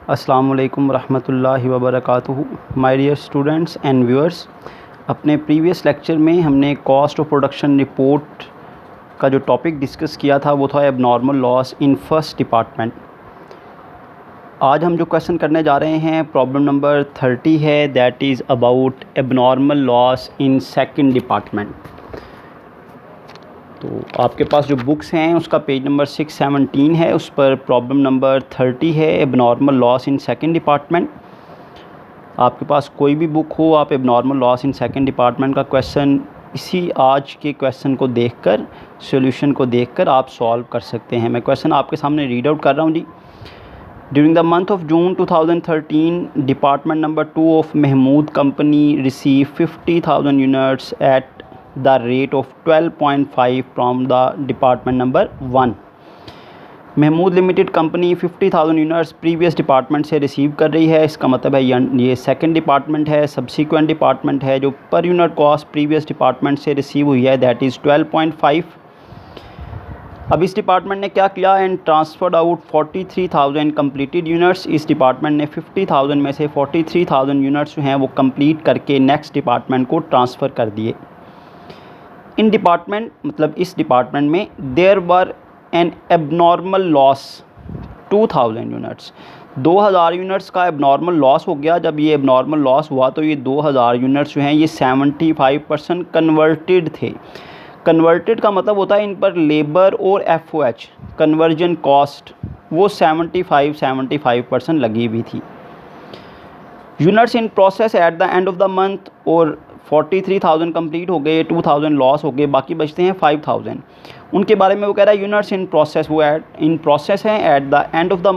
अस्सलाम वालेकुम रहमतुल्लाहि व बरकातुहू। My dear students and viewers, अपने प्रीवियस लेक्चर में हमने कॉस्ट ऑफ प्रोडक्शन रिपोर्ट का जो टॉपिक डिस्कस किया था वो था abnormal loss in first department. आज हम जो क्वेश्चन करने जा रहे हैं प्रॉब्लम नंबर 30 है, that is about abnormal loss in second department. तो आपके पास जो बुक्स हैं उसका पेज नंबर 617 है, उस पर प्रॉब्लम नंबर 30 है, abnormal loss in second department. आपके पास कोई भी बुक हो, आप abnormal loss in second department का क्वेश्चन इसी आज के क्वेश्चन को देखकर, सॉल्यूशन को देखकर आप सॉल्व कर सकते हैं। मैं क्वेश्चन आपके सामने रीड आउट कर रहा हूँ जी। During the month of June 2013, department number 2 of Mahmood company receive 50,000 units at the rate of 12.5 from the department number 1। Mahmood limited company 50,000 units previous department से रिसीव कर रही है। इसका मतलब है ये सेकंड डिपार्टमेंट है, सब्सिक्वेंट डिपार्टमेंट है। जो पर यूनिट कॉस्ट प्रीवियस डिपार्टमेंट से रिसीव हुई है दैट इज़ 12.5। अब इस डिपार्टमेंट ने क्या किया, and transferred out 43,000 completed units. इस डिपार्टमेंट ने 50,000 में से 43,000 यूनिट्स जो हैं वो कंप्लीट करके नेक्स्ट डिपार्टमेंट को ट्रांसफ़र कर दिए। इन डिपार्टमेंट मतलब इस डिपार्टमेंट में there were an abnormal loss 2,000 units. 2,000 units का एबनॉर्मल लॉस हो गया। जब ये एबनॉर्मल लॉस हुआ तो ये 2,000 यूनिट्स जो हैं ये 75% कन्वर्टेड थे। कन्वर्टेड का मतलब होता है इन पर लेबर और FOH कन्वर्जन कॉस्ट वो 75% लगी हुई थी। Units in process at the end of the month, और 43,000 कंप्लीट हो गए, 2,000 लॉस हो गए, बाकी बचते हैं 5,000। उनके बारे में वो कह रहा है यूनिट्स इन प्रोसेस, वो इन प्रोसेस हैं at the end of the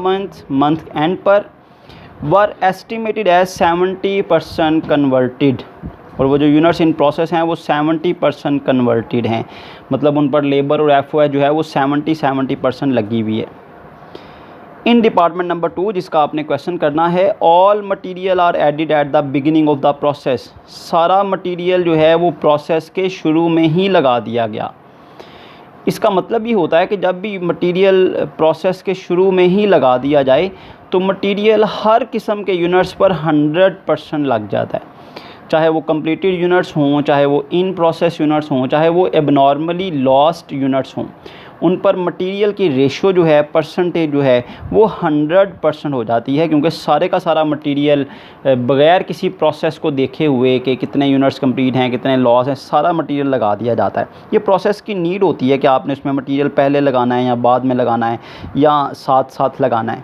month and पर वर एस्टिमेटेड एज 70% कन्वर्टेड। और वो जो यूनिट्स इन प्रोसेस हैं वो 70% कन्वर्टेड हैं, मतलब उन पर लेबर और FOH जो है वो 70% लगी हुई है। इन डिपार्टमेंट नंबर 2 जिसका आपने क्वेश्चन करना है, all material are added at the beginning of the process. सारा मटेरियल जो है वो प्रोसेस के शुरू में ही लगा दिया गया। इसका मतलब ये होता है कि जब भी मटेरियल प्रोसेस के शुरू में ही लगा दिया जाए तो मटेरियल हर किस्म के यूनिट्स पर 100% लग जाता है, चाहे वो कंप्लीटेड यूनिट्स हों, चाहे वो इन प्रोसेस यूनिट्स हों, चाहे वो एबनॉर्मली लॉस्ट यूनिट्स हों। उन पर मटेरियल की रेशो जो है, परसेंटेज जो है वो 100% हो जाती है, क्योंकि सारे का सारा मटेरियल बग़ैर किसी प्रोसेस को देखे हुए कि कितने यूनिट्स कंप्लीट हैं, कितने लॉस हैं, सारा मटेरियल लगा दिया जाता है। ये प्रोसेस की नीड होती है कि आपने उसमें मटेरियल पहले लगाना है या बाद में लगाना है या साथ साथ लगाना है।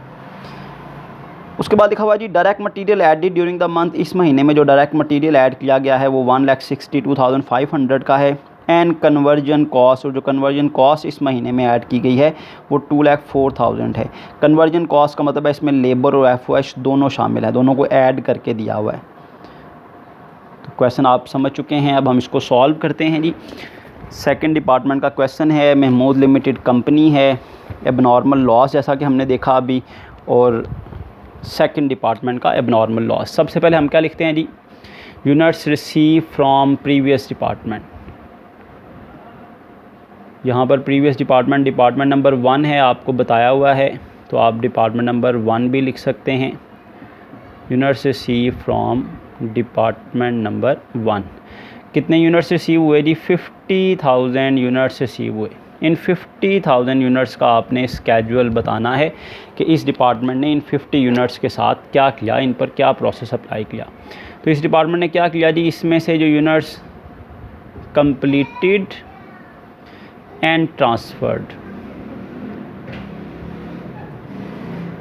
उसके बाद लिखा हुआ जी direct material added during the month. इस महीने में जो डायरेक्ट मटेरियल ऐड किया गया है वो 1,62,500 का है। एंड कन्वर्जन कॉस्ट, और जो कन्वर्जन कॉस्ट इस महीने में ऐड की गई है वो 2,04,000 है। कन्वर्जन कॉस्ट का मतलब है इसमें लेबर और FOH दोनों शामिल है, दोनों को ऐड करके दिया हुआ है। तो क्वेश्चन आप समझ चुके हैं, अब हम इसको सॉल्व करते हैं जी। सेकंड डिपार्टमेंट का क्वेश्चन है, महमूद लिमिटेड कंपनी है, एबनॉर्मल लॉस जैसा कि हमने देखा अभी, और सेकंड डिपार्टमेंट का एबनॉर्मल लॉस। सबसे पहले हम क्या लिखते हैं जी, units receive from previous department. यहाँ पर प्रीवियस डिपार्टमेंट नंबर 1 है, आपको बताया हुआ है, तो आप डिपार्टमेंट नंबर 1 भी लिख सकते हैं। Units receive from department number 1। कितने यूनिट्स रिसीव हुए जी, 50,000 यूनिट्स रिसीव हुए। इन 50,000 यूनिट्स का आपने स्केड्यूल बताना है कि इस डिपार्टमेंट ने इन 50 यूनिट्स के साथ क्या किया, इन पर क्या प्रोसेस अप्लाई किया। तो इस डिपार्टमेंट ने क्या किया जी, इसमें से जो यूनिट्स कंप्लीटेड एंड ट्रांसफर्ड,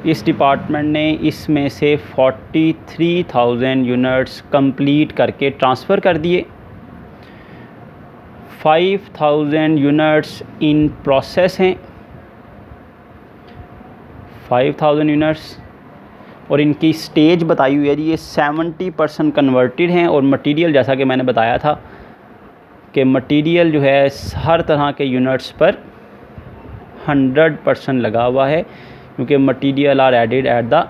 इस डिपार्टमेंट ने इसमें से 43,000 यूनिट्स कंप्लीट करके ट्रांसफ़र कर दिए। 5,000 यूनिट्स इन प्रोसेस हैं, 5,000 यूनिट्स, और इनकी स्टेज बताई हुई है जी, ये 70% कन्वर्टेड हैं। और मटेरियल जैसा कि मैंने बताया था कि मटेरियल जो है हर तरह के यूनिट्स पर 100% लगा हुआ है, क्योंकि material are added at the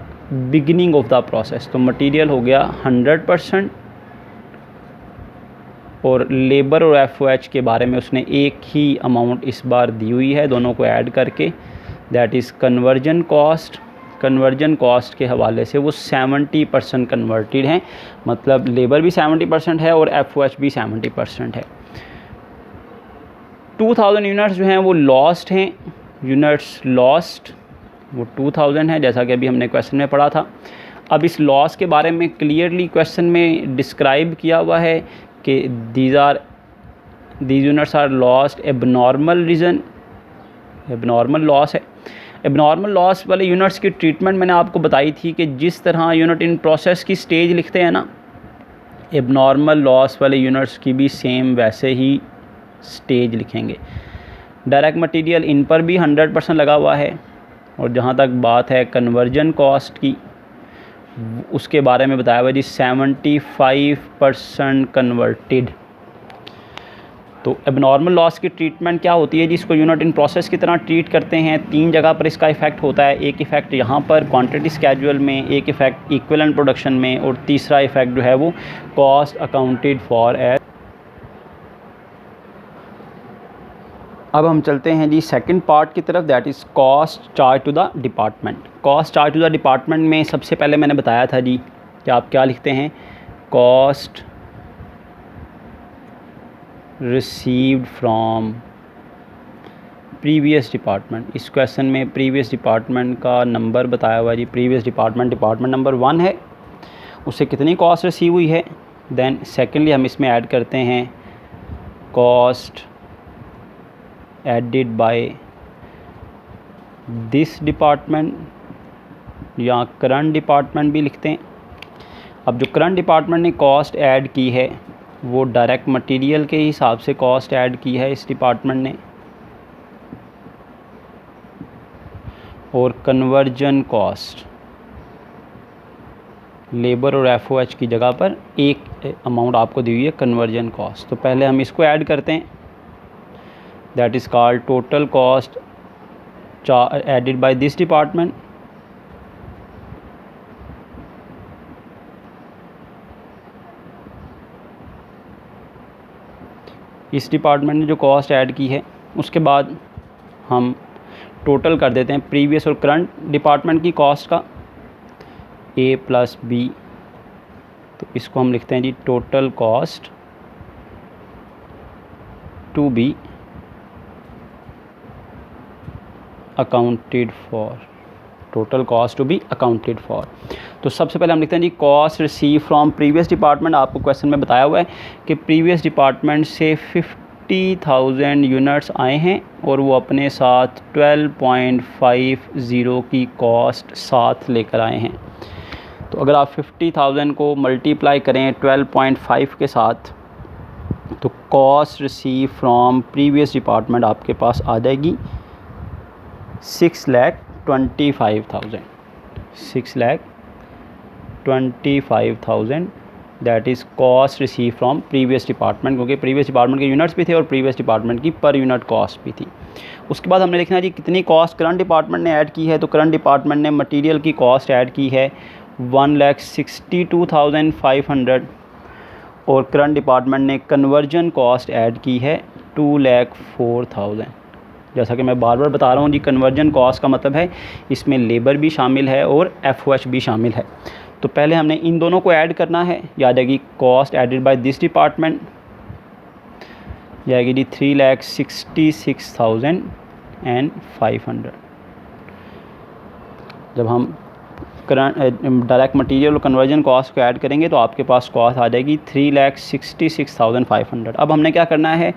beginning of the process. तो मटेरियल हो गया 100%, और लेबर और FOH के बारे में उसने एक ही अमाउंट इस बार दी हुई है, दोनों को ऐड करके, that is conversion cost conversion cost के हवाले से वो 70% कन्वर्टेड हैं, मतलब लेबर भी 70% है और FOH भी 70% है। 2000 यूनिट्स जो हैं वो लॉस्ट हैं, यूनिट्स लॉस्ट वो 2000 है, जैसा कि अभी हमने क्वेश्चन में पढ़ा था। अब इस लॉस के बारे में क्लियरली क्वेश्चन में डिस्क्राइब किया हुआ है कि these units are lost abnormal reason, abnormal loss है। एबनॉर्मल लॉस वाले यूनिट्स की ट्रीटमेंट मैंने आपको बताई थी कि जिस तरह यूनिट इन प्रोसेस की स्टेज लिखते हैं ना, एबनॉर्मल लॉस वाले यूनिट्स की भी सेम वैसे ही स्टेज लिखेंगे। डायरेक्ट मटेरियल इन पर भी 100% लगा हुआ है, और जहाँ तक बात है कन्वर्जन कॉस्ट की, उसके बारे में बताया हुआ जी 75% कन्वर्टेड। तो एबनॉर्मल लॉस की ट्रीटमेंट क्या होती है जी, इसको यूनिट इन प्रोसेस की तरह ट्रीट करते हैं। 3 जगह पर इसका इफ़ेक्ट होता है। एक इफ़ेक्ट यहाँ पर क्वांटिटी स्केड्यूल में, एक इफ़ेक्ट इक्विवेलेंट प्रोडक्शन में, और तीसरा इफ़ेक्ट जो है वो कॉस्ट अकाउंटेड फॉर एज। अब हम चलते हैं जी सेकंड पार्ट की तरफ, that is cost charge to the department. Cost charge to the department में सबसे पहले मैंने बताया था जी कि आप क्या लिखते हैं, cost received from previous department. इस क्वेश्चन में प्रीवियस डिपार्टमेंट का नंबर बताया हुआ जी, प्रीवियस डिपार्टमेंट नंबर 1 है, उससे कितनी कॉस्ट रिसीव हुई है। देन सेकेंडली हम इसमें ऐड करते हैं cost added by this department, या करंट डिपार्टमेंट भी लिखते हैं। अब जो करंट डिपार्टमेंट ने कॉस्ट ऐड की है वो डायरेक्ट मटेरियल के हिसाब से कॉस्ट ऐड की है इस डिपार्टमेंट ने, और कन्वर्जन कॉस्ट लेबर और FOH की जगह पर एक अमाउंट आपको दी हुई है कन्वर्जन कॉस्ट। तो पहले हम इसको ऐड करते हैं, that is called total cost added by this department. इस डिपार्टमेंट ने जो कॉस्ट ऐड की है, उसके बाद हम टोटल कर देते हैं प्रीवियस और करंट डिपार्टमेंट की कॉस्ट का, A + B। तो इसको हम लिखते हैं जी total cost to be accounted for, total cost to be accounted for. तो सबसे पहले हम लिखते हैं जी cost receive from previous department. आपको क्वेश्चन में बताया हुआ है कि प्रीवियस डिपार्टमेंट से 50,000 यूनिट्स आए हैं और वो अपने साथ 12.50 की कॉस्ट साथ लेकर आए हैं। तो अगर आप 50,000 को मल्टीप्लाई करें 12.5 के साथ, तो cost receive from previous department आपके पास आ जाएगी 6,25,000, 6,25,000 that is cost receive from previous department, क्योंकि प्रीवियस डिपार्टमेंट के यूनिट्स भी थे और प्रीवियस डिपार्टमेंट की पर यूनिट कॉस्ट भी थी। उसके बाद हमने लिखना है जी कितनी कॉस्ट करंट डिपार्टमेंट ने ऐड की है। तो करंट डिपार्टमेंट ने मटेरियल की कॉस्ट ऐड की है 1,62,500, और करंट डिपार्टमेंट ने कन्वर्जन कॉस्ट ऐड की है 2,04,000। जैसा कि मैं बार बार बता रहा हूँ जी, कन्वर्जन कॉस्ट का मतलब है इसमें लेबर भी शामिल है और FOH भी शामिल है। तो पहले हमने इन दोनों को ऐड करना है, याद आएगी cost added by this department जाएगी जी 3,66,500। जब हम डायरेक्ट मटेरियल और कन्वर्जन कॉस्ट को ऐड करेंगे तो आपके पास कॉस्ट आ जाएगी 3,66,500। अब हमने क्या करना है,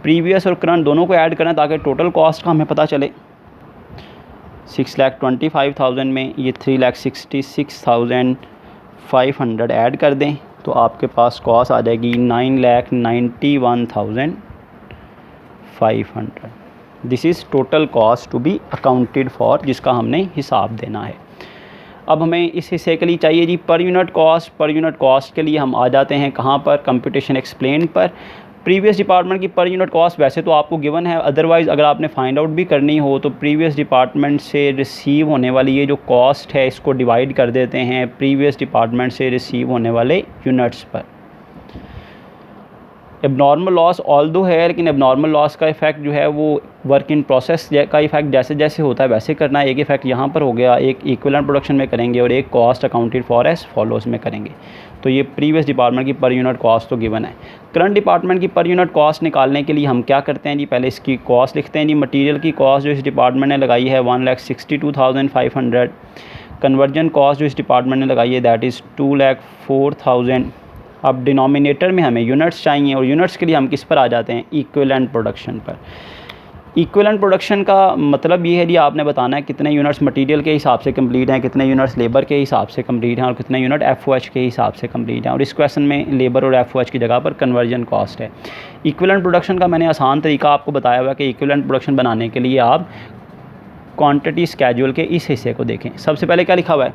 प्रीवियस और करंट दोनों को ऐड करना है ताकि टोटल कॉस्ट का हमें पता चले। 6,25,000 में ये 3,66,500 ऐड कर दें तो आपके पास कॉस्ट आ जाएगी 9,91,500। This is total cost to be accounted for, जिसका हमने हिसाब देना है। अब हमें इस हिस्से के लिए चाहिए जी per unit cost. Per unit cost के लिए हम आ जाते हैं कहाँ पर, कंप्यूटेशन एक्सप्लेन पर। प्रीवियस डिपार्टमेंट की पर यूनिट कॉस्ट वैसे तो आपको गिवन है, अदरवाइज़ अगर आपने फाइंड आउट भी करनी हो तो प्रीवियस डिपार्टमेंट से रिसीव होने वाली ये जो कॉस्ट है इसको डिवाइड कर देते हैं प्रीवियस डिपार्टमेंट से रिसीव होने वाले यूनिट्स पर। एबनॉर्मल लॉस ऑल्दो है, लेकिन एबनॉर्मल लॉस का इफ़ेक्ट जो है वो वर्क इन प्रोसेस का इफ़ेक्ट जैसे जैसे होता है वैसे करना है। एक इफ़ेक्ट यहाँ पर हो गया, एक इक्विवेलेंट प्रोडक्शन में करेंगे और एक cost accounted for as follows में करेंगे। तो ये प्रीवियस डिपार्टमेंट की पर यूनिट कॉस्ट तो गिवन है। करंट डिपार्टमेंट की पर यूनिट कॉस्ट निकालने के लिए हम क्या करते हैं जी, पहले इसकी कॉस्ट लिखते हैं जी। मटीरियल की कॉस्ट जो इस डिपार्टमेंट ने लगाई है 1,62,500। कन्वर्जन कॉस्ट जो इस डिपार्टमेंट ने लगाई है दैट इज़ 2,04,000। अब डिनोमिनेटर में हमें यूनिट्स चाहिए और यूनिट्स के लिए हम किस पर आ जाते हैं, इक्विवेलेंट प्रोडक्शन पर। इक्विवेलेंट प्रोडक्शन का मतलब ये है जी, आपने बताना है कितने यूनिट्स मटेरियल के हिसाब से कंप्लीट हैं, कितने यूनिट्स लेबर के हिसाब से कंप्लीट हैं और कितने यूनिट एफओएच के हिसाब से कंप्लीट हैं। और इस क्वेश्चन में लेबर और एफओएच की जगह पर कन्वर्जन कॉस्ट है। इक्विवेलेंट प्रोडक्शन का मैंने आसान तरीका आपको बताया हुआ है कि इक्विवेलेंट प्रोडक्शन बनाने के लिए आप क्वांटिटी स्केड्यूल के इस हिस्से को देखें। सबसे पहले क्या लिखा हुआ है,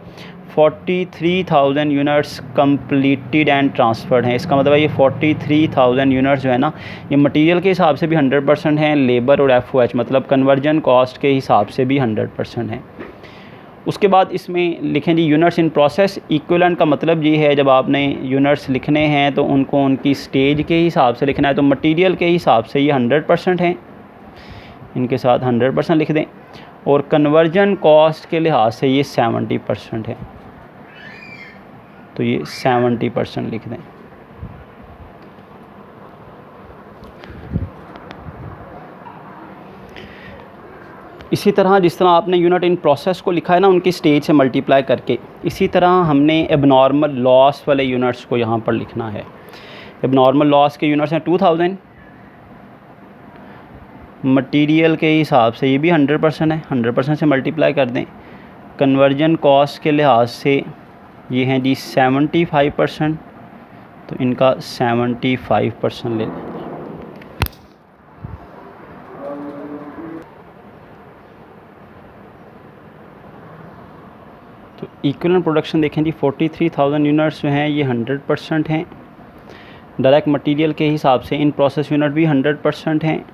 43,000 यूनिट्स कंप्लीटेड एंड ट्रांसफर्ड हैं। इसका मतलब है ये 43,000 यूनिट्स जो है ना, ये मटेरियल के हिसाब से भी 100% हैं, लेबर और एफओएच मतलब कन्वर्जन कॉस्ट के हिसाब से भी 100% हैं। उसके बाद इसमें लिखें जी यूनिट्स इन प्रोसेस। इक्विवेलेंट का मतलब ये है जब आपने यूनिट्स लिखने हैं तो उनको उनकी स्टेज के हिसाब से लिखना है। तो मटेरियल के हिसाब से ये 100% हैं, इनके साथ 100% लिख दें। और कन्वर्जन कॉस्ट के लिहाज से ये 70% है, तो ये 70% लिख दें। इसी तरह जिस तरह आपने यूनिट इन प्रोसेस को लिखा है ना उनकी स्टेज से मल्टीप्लाई करके, इसी तरह हमने एबनॉर्मल लॉस वाले यूनिट्स को यहाँ पर लिखना है। एबनॉर्मल लॉस के यूनिट्स हैं 2000। मटेरियल के हिसाब से ये भी 100% है, 100% से मल्टीप्लाई कर दें। कन्वर्जन कॉस्ट के लिहाज से ये हैं जी 75%, तो इनका 75% ले लें। तो इक्विवेलेंट प्रोडक्शन देखें जी 43,000 यूनिट्स जो हैं ये 100% हैं। डायरेक्ट मटेरियल के हिसाब से इन प्रोसेस यूनिट भी 100% हैं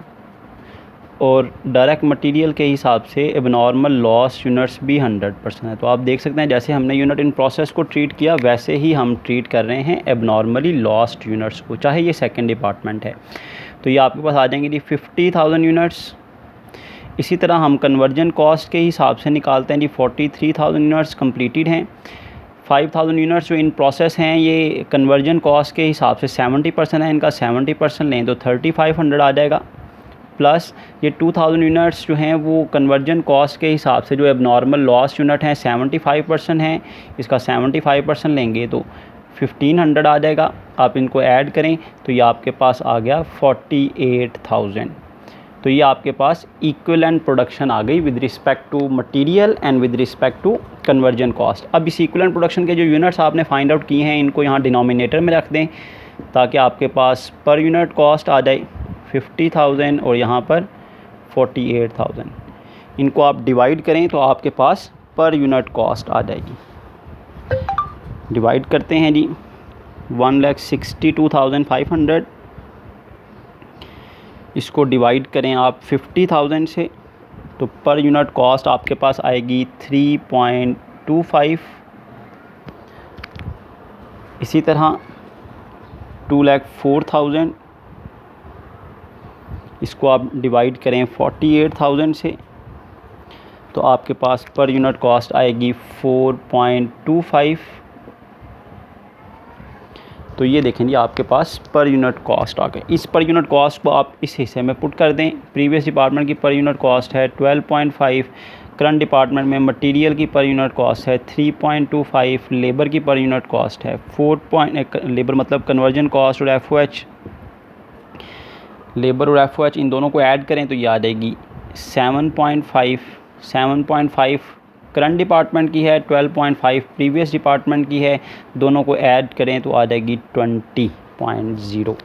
और डायरेक्ट मटेरियल के हिसाब से एबनॉर्मल लॉस यूनिट्स भी 100% है। तो आप देख सकते हैं जैसे हमने यूनिट इन प्रोसेस को ट्रीट किया वैसे ही हम ट्रीट कर रहे हैं एबनॉर्मली लॉस्ट यूनिट्स को, चाहे ये सेकंड डिपार्टमेंट है। तो ये आपके पास आ जाएंगे जी 50,000 यूनिट्स। इसी तरह हम कन्वर्जन कॉस्ट के हिसाब से निकालते हैं जी 43,000 यूनिट्स कंप्लीटेड हैं। 5,000 यूनिट्स जो इन प्रोसेस हैं ये कन्वर्जन कॉस्ट के हिसाब से 70% है, इनका 70% लें तो 3,500 आ जाएगा। प्लस ये 2,000 यूनिट्स जो हैं वो कन्वर्जन कॉस्ट के हिसाब से जो एबनॉर्मल लॉस यूनिट हैं 75% हैं, इसका 75% लेंगे तो 1,500 आ जाएगा। आप इनको ऐड करें तो ये आपके पास आ गया 48,000। तो ये आपके पास इक्विवेलेंट प्रोडक्शन आ गई with respect to material and with respect to conversion cost. अब इस इक्विवेलेंट प्रोडक्शन के जो यूनिट्स आपने फाइंड आउट किए हैं इनको यहाँ डिनोमिनेटर में रख दें ताकि आपके पास पर यूनिट कॉस्ट आ जाए 50,000 और यहाँ पर 48,000। इनको आप डिवाइड करें तो आपके पास पर यूनिट कॉस्ट आ जाएगी। डिवाइड करते हैं जी 1,62,500, इसको डिवाइड करें आप 50,000 से तो पर यूनिट कॉस्ट आपके पास आएगी 3.25। इसी तरह 2,04,000, इसको आप डिवाइड करें 48,000 से तो आपके पास पर यूनिट कॉस्ट आएगी 4.25। तो ये देखें जी आपके पास पर यूनिट कॉस्ट आ गई। इस पर यूनिट कॉस्ट को आप इस हिस्से में पुट कर दें। प्रीवियस डिपार्टमेंट की पर यूनिट कॉस्ट है 12.5, करंट डिपार्टमेंट में मटेरियल की पर यूनिट कॉस्ट है 3.25, लेबर की पर यूनिट कॉस्ट है 4. लेबर मतलब कन्वर्जन कॉस्ट और एफओएच, लेबर और एफओएच इन दोनों को ऐड करें तो ये आ जाएगी 7.5 करंट डिपार्टमेंट की है, 12.5 प्रीवियस डिपार्टमेंट की है, दोनों को ऐड करें तो आ जाएगी 20.0।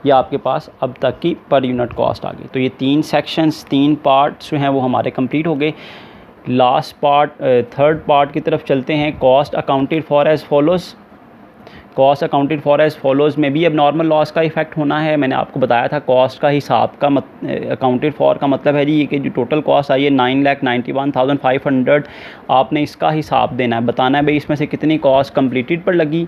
ये आपके पास अब तक की पर यूनिट कॉस्ट आ गई। तो ये 3 सेक्शंस 3 पार्ट्स जो हैं वो हमारे कंप्लीट हो गए। लास्ट पार्ट थर्ड पार्ट की तरफ चलते हैं। Cost accounted for as follows. Cost accounted for as follows में भी अब नॉर्मल लॉस का इफेक्ट होना है। मैंने आपको बताया था कॉस्ट का हिसाब का अकाउंटेड फॉर का मतलब है जी ये कि जो टोटल कॉस्ट आई है 9,91,500, आपने इसका हिसाब देना है, बताना है भाई इसमें से कितनी कॉस्ट कंप्लीटेड पर लगी,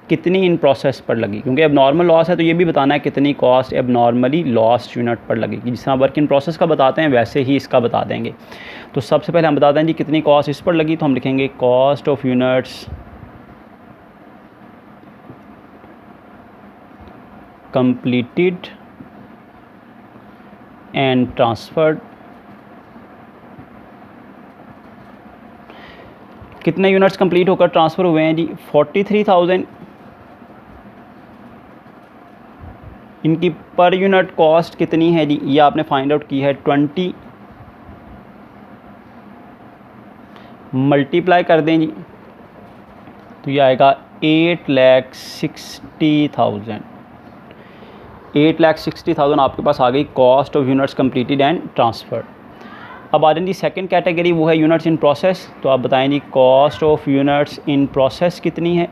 कितनी इन प्रोसेस पर लगी, क्योंकि अब नॉर्मल लॉस है तो ये भी बताना है कितनी कॉस्ट अब नॉर्मली लॉस्ट यूनिट पर लगेगी। जिस तरह वर्क इन प्रोसेस का बताते हैं वैसे ही इसका बता देंगे। तो सबसे पहले हम बताते हैं जी कितनी कॉस्ट इस पर लगी, तो हम लिखेंगे cost of units completed and transferred. कितने यूनिट्स कंप्लीट होकर ट्रांसफ़र हुए हैं जी 43,000। इनकी पर यूनिट कॉस्ट कितनी है जी, ये आपने फाइंड आउट की है 20 मल्टीप्लाई कर दें जी, तो ये आएगा 8,60,000। 8,60,000 आपके पास आ गई cost of units completed and transferred. अब आ जाए जी सेकंड कैटेगरी, वो है यूनिट्स इन प्रोसेस। तो आप बताएं जी cost of units in process कितनी है।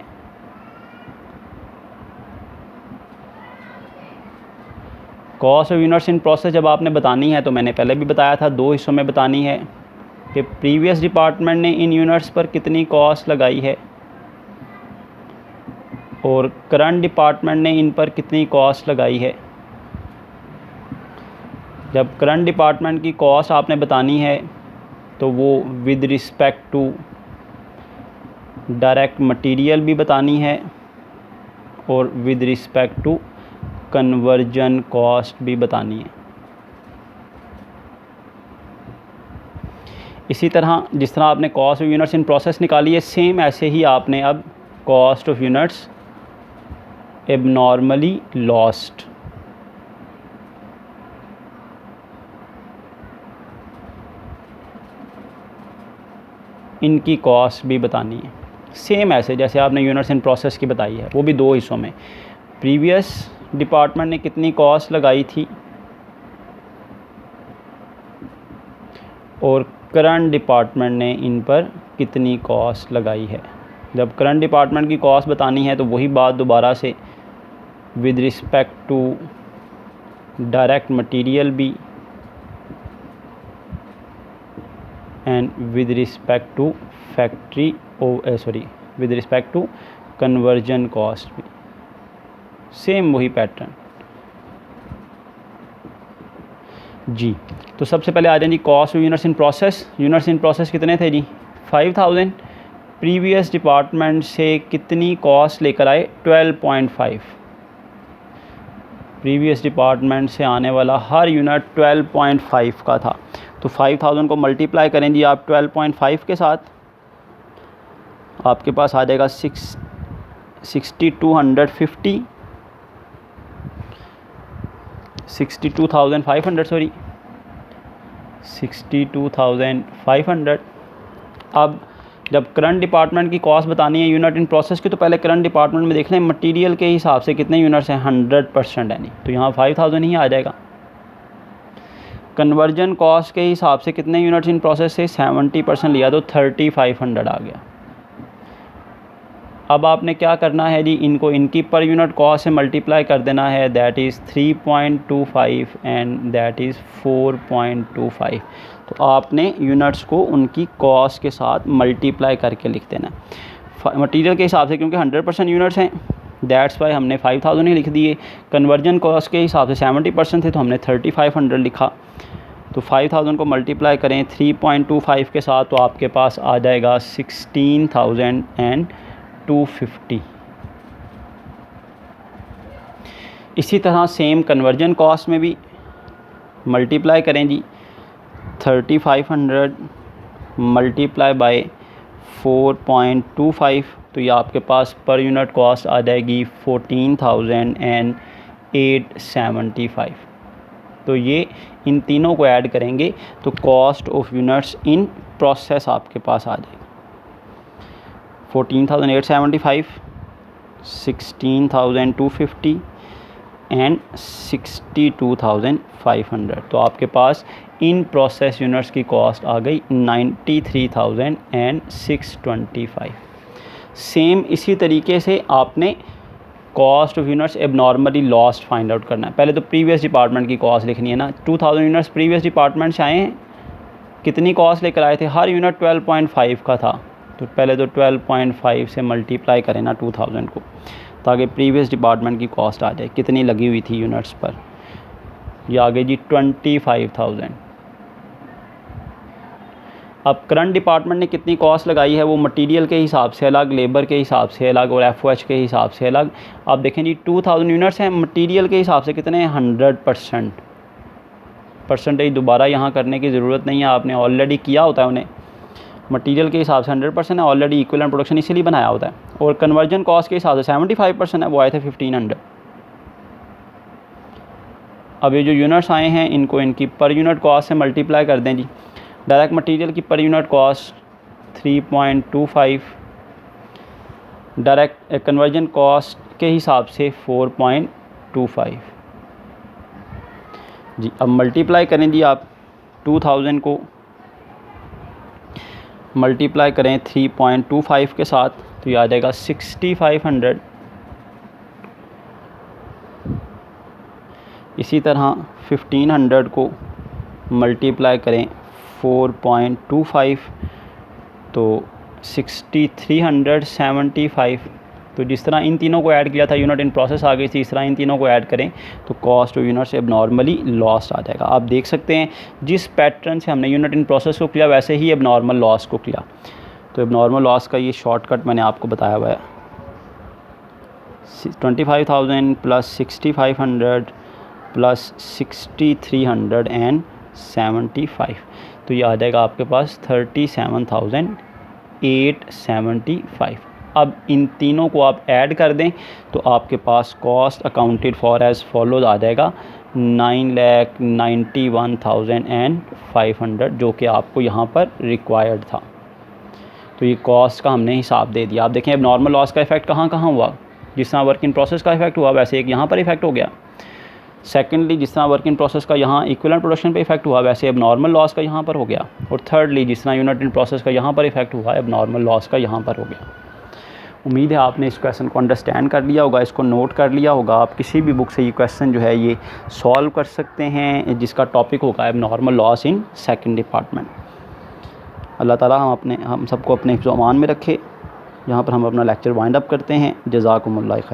Cost of units in process जब आपने बतानी है तो मैंने पहले भी बताया था 2 हिस्सों में बतानी है कि प्रीवियस डिपार्टमेंट ने इन यूनिट्स पर कितनी कॉस्ट लगाई है और करंट डिपार्टमेंट ने इन पर कितनी कॉस्ट लगाई है। जब करंट डिपार्टमेंट की कॉस्ट आपने बतानी है तो वो with respect to direct material भी बतानी है और with respect to conversion cost भी बतानी है। इसी तरह जिस तरह आपने cost of units in process निकाली है, सेम ऐसे ही आपने अब cost of units abnormally lost इनकी कॉस्ट भी बतानी है। सेम ऐसे जैसे आपने यूनिट्स इन प्रोसेस की बताई है, वो भी 2 हिस्सों में। प्रीवियस डिपार्टमेंट ने कितनी कॉस्ट लगाई थी और करंट डिपार्टमेंट ने इन पर कितनी कॉस्ट लगाई है। जब करंट डिपार्टमेंट की कॉस्ट बतानी है तो वही बात दोबारा से with respect to direct material भी and with respect to factory with respect to conversion cost भी, सेम वही पैटर्न जी। तो सबसे पहले आ जाए जी cost of units in process. Units in process कितने थे जी 5,000। प्रीवियस डिपार्टमेंट से कितनी कॉस्ट लेकर आए 12.5। प्रीवियस डिपार्टमेंट से आने वाला हर यूनिट 12.5 का था। तो 5,000 को मल्टीप्लाई करें जी आप 12.5 के साथ, आपके पास आ जाएगा 62,500 62,500। अब जब करंट डिपार्टमेंट की कॉस्ट बतानी है यूनिट इन प्रोसेस की, तो पहले करंट डिपार्टमेंट में देख लें मटेरियल के हिसाब से कितने यूनिट्स हैं 100% है नहीं, तो यहाँ 5,000 ही आ जाएगा। कन्वर्जन कॉस्ट के हिसाब से कितने यूनिट्स इन प्रोसेस से 70% लिया तो 3,500 आ गया। अब आपने क्या करना है जी, इनको इनकी पर यूनिट कॉस्ट से मल्टीप्लाई कर देना है, that is 3.25 and that is 4.25। तो आपने यूनिट्स को उनकी कॉस्ट के साथ मल्टीप्लाई करके लिख देना। मटेरियल के हिसाब से क्योंकि 100% यूनिट्स हैं, दैट्स वाई हमने 5,000 ही लिख दिए। कन्वर्जन कॉस्ट के हिसाब से 70% थे तो हमने 3,500 लिखा। तो 5,000 को मल्टीप्लाई करें 3.25 के साथ तो आपके पास आ जाएगा 16,250। इसी तरह सेम कन्वर्जन कॉस्ट में भी मल्टीप्लाई करें जी 3,500 मल्टीप्लाई बाय 4.25, तो ये आपके पास पर यूनिट कॉस्ट आ जाएगी 14,875। तो ये इन तीनों को ऐड करेंगे तो cost of units in process आपके पास आ जाएगी 14,875, 16,250 एंड 62,500। तो आपके पास इन प्रोसेस यूनिट्स की कॉस्ट आ गई 93,625। सेम इसी तरीके से आपने cost of units abnormally lost find out करना है। पहले तो प्रीवियस डिपार्टमेंट की कॉस्ट लिखनी है ना। 2,000 यूनिट्स प्रीवियस डिपार्टमेंट से आए हैं, कितनी कॉस्ट लेकर आए थे, हर यूनिट 12.5 का था तो पहले तो 12.5 से मल्टीप्लाई करें ना 2000 को, ताकि प्रीवियस डिपार्टमेंट की कॉस्ट आ जाए कितनी लगी हुई थी यूनिट्स पर। ये आ गई जी 25,000। अब करंट डिपार्टमेंट ने कितनी कॉस्ट लगाई है वो मटेरियल के हिसाब से अलग, लेबर के हिसाब से अलग और FOH के हिसाब से अलग। आप देखें जी 2000 यूनिट्स हैं, मटेरियल के हिसाब से कितने हैं 100%। परसेंटेज दोबारा यहाँ करने की ज़रूरत नहीं है, आपने ऑलरेडी किया होता है उन्हें। मटेरियल के हिसाब से 100% है, ऑलरेडी इक्विवेलेंट प्रोडक्शन इसीलिए बनाया होता है। और कन्वर्जन कॉस्ट के हिसाब से 75% है, वो आए थे 1500। अब ये जो यूनिट्स आए हैं इनको इनकी पर यूनिट कॉस्ट से मल्टीप्लाई कर दें जी। डायरेक्ट मटेरियल की per unit cost 3.25, direct conversion cost के हिसाब से 4.25 जी। अब मल्टीप्लाई करें जी आप 2000 को मल्टीप्लाई करें 3.25 के साथ, तो ये आ जाएगा 6500। इसी तरह 1500 को मल्टीप्लाई करें 4.25 तो 6375। तो जिस तरह इन तीनों को ऐड किया था यूनिट इन प्रोसेस आ गई थी, इस तरह इन तीनों को ऐड करें तो कॉस्ट ऑफ यूनिट से एबनॉर्मली लॉस आ जाएगा। आप देख सकते हैं जिस पैटर्न से हमने यूनिट इन प्रोसेस को किया वैसे ही एबनॉर्मल लॉस को किया। तो एबनॉर्मल लॉस का ये शॉर्टकट मैंने आपको बताया हुआ है, 25,000 प्लस 6500 प्लस 6375, तो ये आ जाएगा आपके पास 37,875। अब इन तीनों को आप ऐड कर दें तो आपके पास cost accounted for as follows आ जाएगा 9,91,500, जो कि आपको यहाँ पर रिक्वायर्ड था। तो ये कॉस्ट का हमने हिसाब दे दिया। आप देखें अब नॉर्मल लॉस का इफेक्ट कहाँ कहाँ हुआ, जिस तरह वर्क इन प्रोसेस का इफेक्ट हुआ वैसे एक यहाँ पर इफेक्ट हो गया। सेकेंडली जिस तरह वर्क इन प्रोसेस का यहाँ इक्विवेलेंट प्रोडक्शन पे इफेक्ट हुआ वैसे अब नॉर्मल लॉस का यहाँ पर हो गया। और थर्डली जिस तरह यूनिट इन प्रोसेस का यहाँ पर इफेक्ट हुआ अब नॉर्मल लॉस का यहाँ पर हो गया। उम्मीद है आपने इस क्वेश्चन को अंडरस्टैंड कर लिया होगा, इसको नोट कर लिया होगा। आप किसी भी बुक से ये क्वेश्चन जो है ये सॉल्व कर सकते हैं, जिसका टॉपिक होगा अब normal loss in second department. अल्लाह ताला हम सबको अपने हिफ्ज़-ओ-अमान में रखे। यहाँ पर हम अपना लेक्चर वाइंड अप करते हैं। जज़ाकुमुल्लाह खैर।